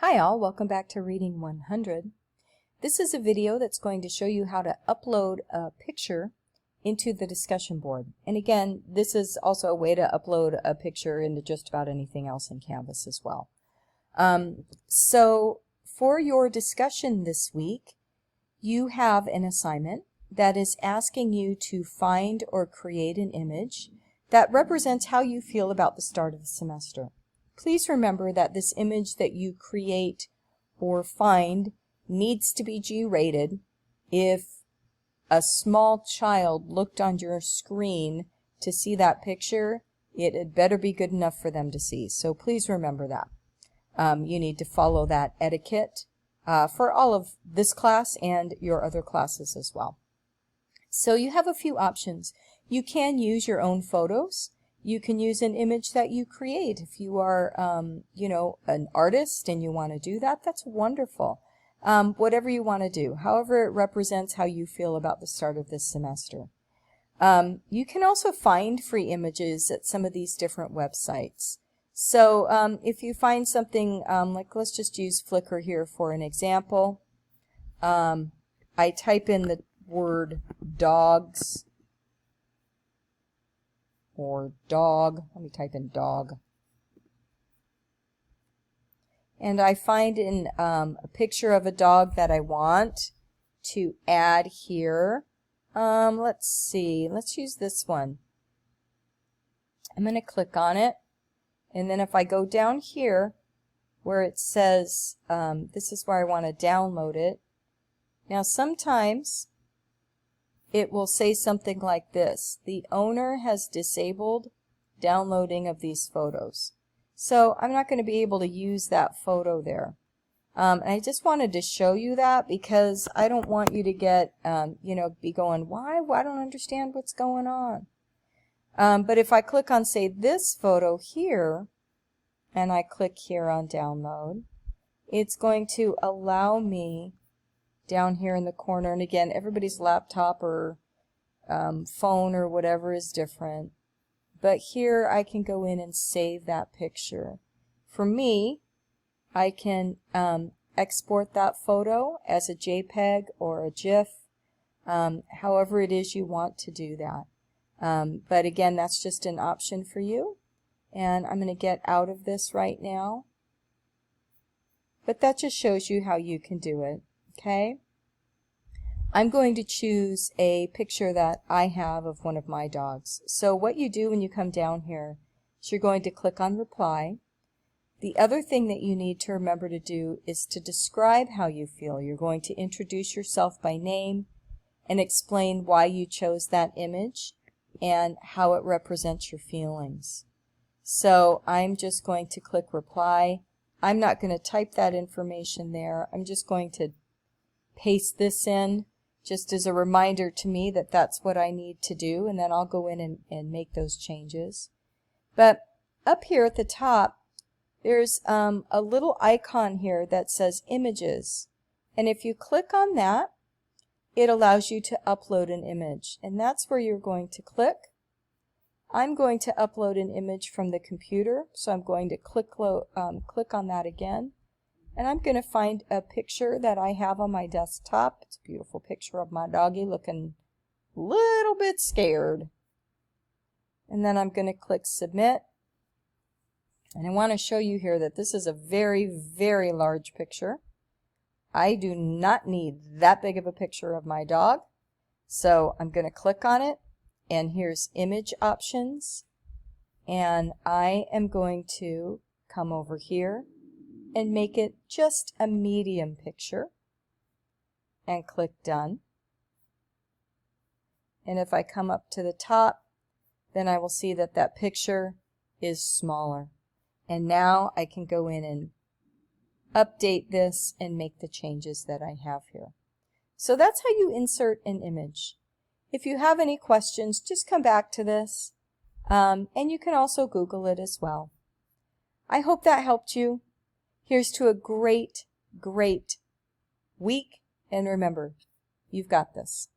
Hi all, welcome back to Reading 100. This is a video that's going to show you how to upload a picture into the discussion board. And again, this is also a way to upload a picture into just about anything else in Canvas as well. So for your discussion this week, you have an assignment that is asking you to find or create an image that represents how you feel about the start of the semester. Please remember that this image that you create or find needs to be G-rated. If a small child looked on your screen to see that picture, it had better be good enough for them to see. So please remember that. You need to follow that etiquette for all of this class and your other classes as well. So you have a few options. You can use your own photos. You can use an image that you create. If you are, an artist and you want to do that, that's wonderful. Whatever you want to do, however it represents how you feel about the start of this semester. You can also find free images at some of these different websites. So if you find something, like let's just use Flickr here for an example. I type in the word dogs. Or dog. Let me type in dog. And I find in a picture of a dog that I want to add here. Let's see. Let's use this one. I'm going to click on it. And then if I go down here where it says this is where I want to download it. Now sometimes it will say something like this: the owner has disabled downloading of these photos. So I'm not going to be able to use that photo there. And I just wanted to show you that because I don't want you to get, be going, why? I don't understand what's going on. But if I click on, say, this photo here, and I click here on download, it's going to allow me down here in the corner, and again, everybody's laptop or phone or whatever is different, but here I can go in and save that picture. For me, I can export that photo as a JPEG or a GIF, however it is you want to do that. But again, that's just an option for you, and I'm going to get out of this right now. But that just shows you how you can do it. Okay, I'm going to choose a picture that I have of one of my dogs. So what you do when you come down here is you're going to click on reply. The other thing that you need to remember to do is to describe how you feel. You're going to introduce yourself by name and explain why you chose that image and how it represents your feelings. So I'm just going to click reply. I'm not going to type that information there. I'm just going to paste this in just as a reminder to me that that's what I need to do, and then I'll go in and make those changes. But up here at the top, there's a little icon here that says images, and if you click on that, it allows you to upload an image, and that's where you're going to click. I'm going to upload an image from the computer, so I'm going to click on that again. And I'm going to find a picture that I have on my desktop. It's a beautiful picture of my doggy looking a little bit scared. And then I'm going to click submit. And I want to show you here that this is a very, very large picture. I do not need that big of a picture of my dog. So I'm going to click on it. And here's image options. And I am going to come over here and make it just a medium picture and click done. And if I come up to the top, then I will see that that picture is smaller. And now I can go in and update this and make the changes that I have here. So that's how you insert an image. If you have any questions, just come back to this. And you can also Google it as well. I hope that helped you. Here's to a great, great week, and remember, you've got this.